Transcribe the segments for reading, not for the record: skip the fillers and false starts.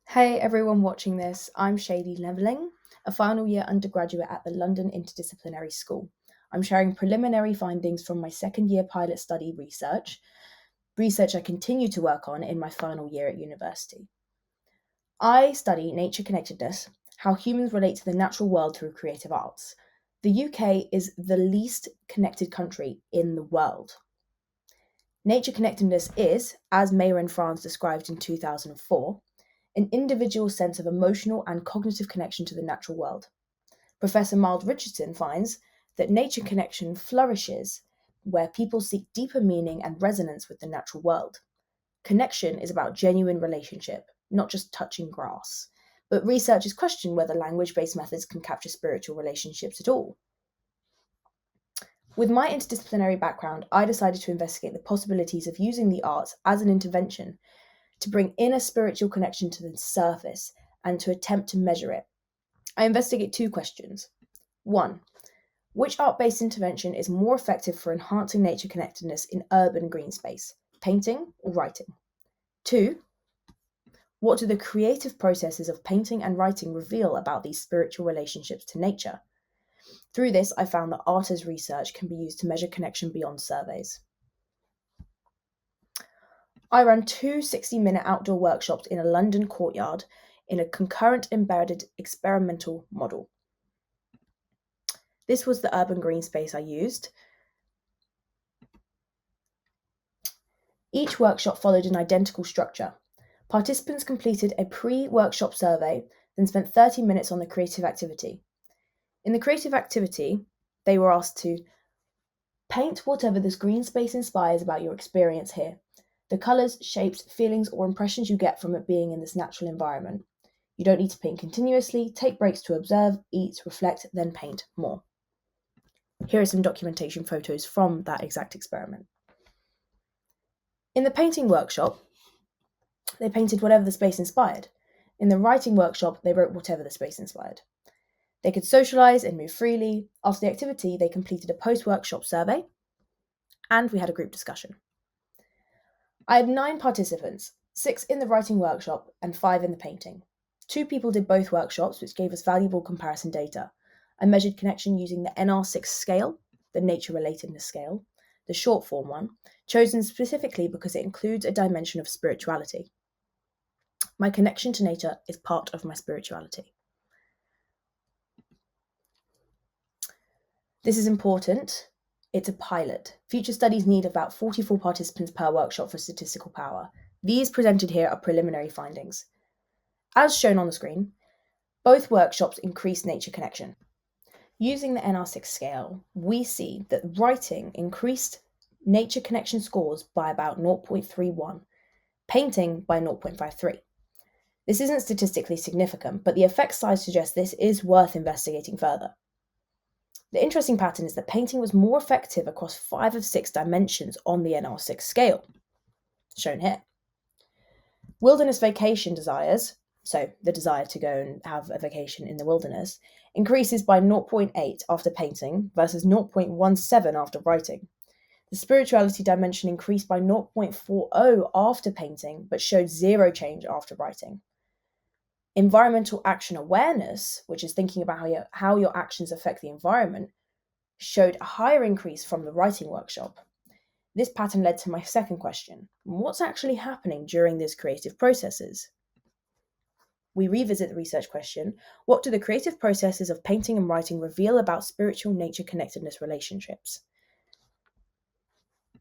Hey everyone watching this, I'm Shady Leveling, a final year undergraduate at the London Interdisciplinary School. I'm sharing preliminary findings from my second year pilot study research I continue to work on in my final year at university. I study nature connectedness, how humans relate to the natural world through creative arts. The UK is the least connected country in the world. Nature connectedness is, as Mayer and Franz described in 2004, an individual sense of emotional and cognitive connection to the natural world. Professor Miles Richardson finds that nature connection flourishes where people seek deeper meaning and resonance with the natural world. Connection is about genuine relationship, not just touching grass. But researchers question whether language based methods can capture spiritual relationships at all. With my interdisciplinary background, I decided to investigate the possibilities of using the arts as an intervention to bring inner spiritual connection to the surface and to attempt to measure it. I investigate two questions. One, which art based intervention is more effective for enhancing nature connectedness in urban green space, painting or writing? Two, what do the creative processes of painting and writing reveal about these spiritual relationships to nature? Through this, I found that art as research can be used to measure connection beyond surveys. I ran two 60-minute outdoor workshops in a London courtyard in a concurrent embedded experimental model. This was the urban green space I used. Each workshop followed an identical structure. Participants completed a pre-workshop survey, then spent 30 minutes on the creative activity. In the creative activity, they were asked to paint whatever this green space inspires about your experience here. The colours, shapes, feelings, or impressions you get from it being in this natural environment. You don't need to paint continuously, take breaks to observe, eat, reflect, then paint more. Here are some documentation photos from that exact experiment. In the painting workshop, they painted whatever the space inspired. In the writing workshop, they wrote whatever the space inspired. They could socialise and move freely. After the activity, they completed a post-workshop survey, and we had a group discussion. I had 9 participants, 6 in the writing workshop and 5 in the painting. 2 people did both workshops, which gave us valuable comparison data. I measured connection using the NR6 scale, the nature relatedness scale, the short form one, chosen specifically because it includes a dimension of spirituality. My connection to nature is part of my spirituality. This is important. It's a pilot. Future studies need about 44 participants per workshop for statistical power. These presented here are preliminary findings. As shown on the screen, both workshops increased nature connection. Using the NR6 scale, we see that writing increased nature connection scores by about 0.31, painting by 0.53. This isn't statistically significant, but the effect size suggests this is worth investigating further. The interesting pattern is that painting was more effective across 5 of 6 dimensions on the NR6 scale, shown here. Wilderness vacation desires, so the desire to go and have a vacation in the wilderness, increases by 0.8 after painting versus 0.17 after writing. The spirituality dimension increased by 0.40 after painting, but showed zero change after writing. Environmental action awareness, which is thinking about how your actions affect the environment, showed a higher increase from the writing workshop. This pattern led to my second question: what's actually happening during these creative processes? We revisit the research question: what do the creative processes of painting and writing reveal about spiritual nature connectedness relationships?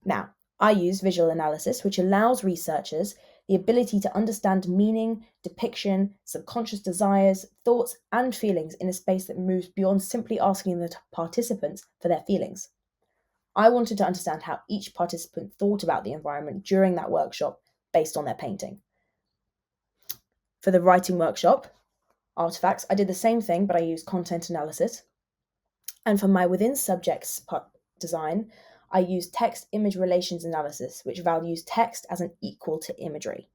Now, I use visual analysis, which allows researchers the ability to understand meaning, depiction, subconscious desires, thoughts, and feelings in a space that moves beyond simply asking the participants for their feelings. I wanted to understand how each participant thought about the environment during that workshop based on their painting. For the writing workshop, artifacts, I did the same thing, but I used content analysis. And for my within subjects design, I used text-image relations analysis, which values text as an equal to imagery.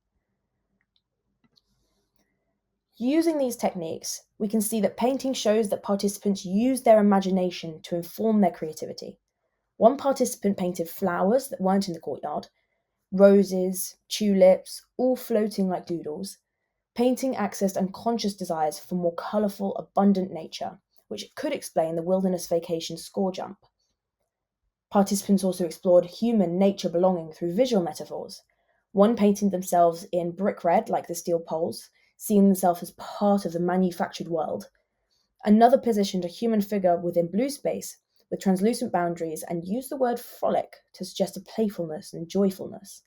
Using these techniques, we can see that painting shows that participants use their imagination to inform their creativity. One participant painted flowers that weren't in the courtyard, roses, tulips, all floating like doodles. Painting accessed unconscious desires for more colourful, abundant nature, which could explain the wilderness vacation score jump. Participants also explored human-nature belonging through visual metaphors. One painted themselves in brick red, like the steel poles, seeing themselves as part of the manufactured world. Another positioned a human figure within blue space with translucent boundaries and used the word frolic to suggest a playfulness and joyfulness.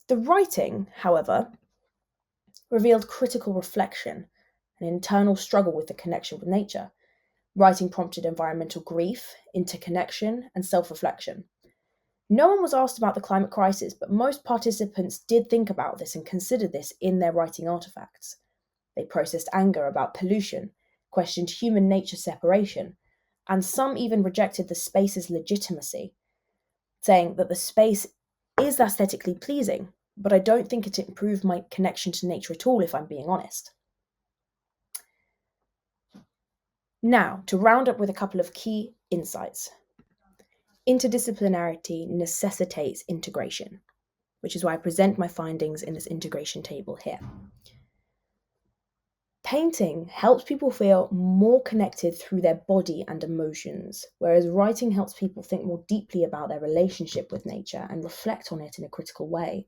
The writing, however, revealed critical reflection, an internal struggle with the connection with nature. Writing prompted environmental grief, interconnection, and self-reflection. No one was asked about the climate crisis, but most participants did think about this and considered this in their writing artifacts. They processed anger about pollution, questioned human nature separation, and some even rejected the space's legitimacy, saying that the space is aesthetically pleasing, but I don't think it improved my connection to nature at all, if I'm being honest. Now, to round up with a couple of key insights. Interdisciplinarity necessitates integration, which is why I present my findings in this integration table here. Painting helps people feel more connected through their body and emotions, whereas writing helps people think more deeply about their relationship with nature and reflect on it in a critical way.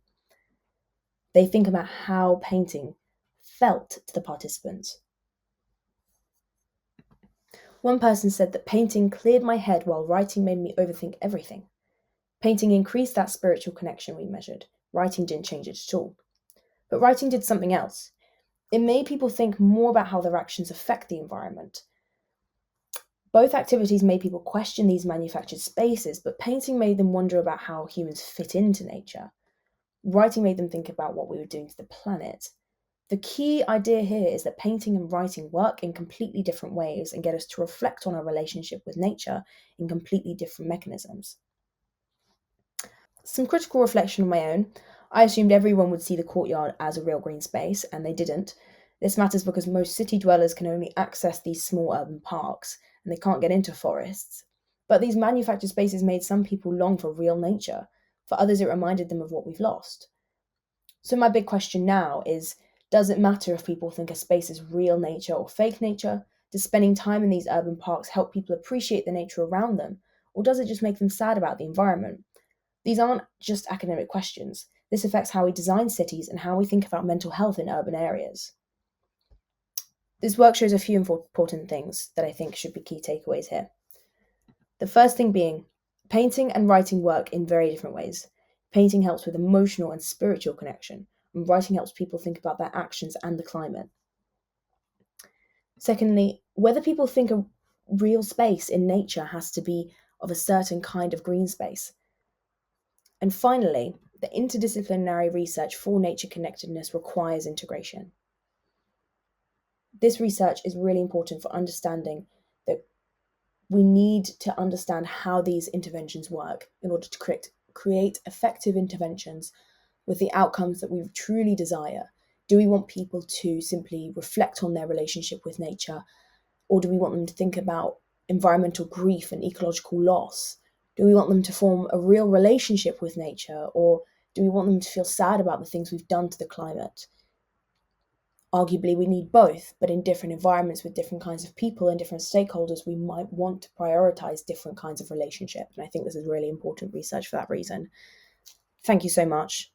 They think about how painting felt to the participants. One person said that painting cleared my head while writing made me overthink everything. Painting increased that spiritual connection we measured. Writing didn't change it at all. But writing did something else. It made people think more about how their actions affect the environment. Both activities made people question these manufactured spaces, but painting made them wonder about how humans fit into nature. Writing made them think about what we were doing to the planet. The key idea here is that painting and writing work in completely different ways and get us to reflect on our relationship with nature in completely different mechanisms. Some critical reflection of my own. I assumed everyone would see the courtyard as a real green space, and they didn't. This matters because most city dwellers can only access these small urban parks, and they can't get into forests. But these manufactured spaces made some people long for real nature. For others, it reminded them of what we've lost. So my big question now is, does it matter if people think a space is real nature or fake nature? Does spending time in these urban parks help people appreciate the nature around them? Or does it just make them sad about the environment? These aren't just academic questions. This affects how we design cities and how we think about mental health in urban areas. This work shows a few important things that I think should be key takeaways here. The first thing being, painting and writing work in very different ways. Painting helps with emotional and spiritual connection, and writing helps people think about their actions and the climate. Secondly, whether people think a real space in nature has to be of a certain kind of green space. And finally, the interdisciplinary research for nature connectedness requires integration. This research is really important for understanding that we need to understand how these interventions work in order to create effective interventions with the outcomes that we truly desire. Do we want people to simply reflect on their relationship with nature, or do we want them to think about environmental grief and ecological loss? Do we want them to form a real relationship with nature, or do we want them to feel sad about the things we've done to the climate? Arguably, we need both, but in different environments with different kinds of people and different stakeholders, we might want to prioritize different kinds of relationship. And I think this is really important research for that reason. Thank you so much.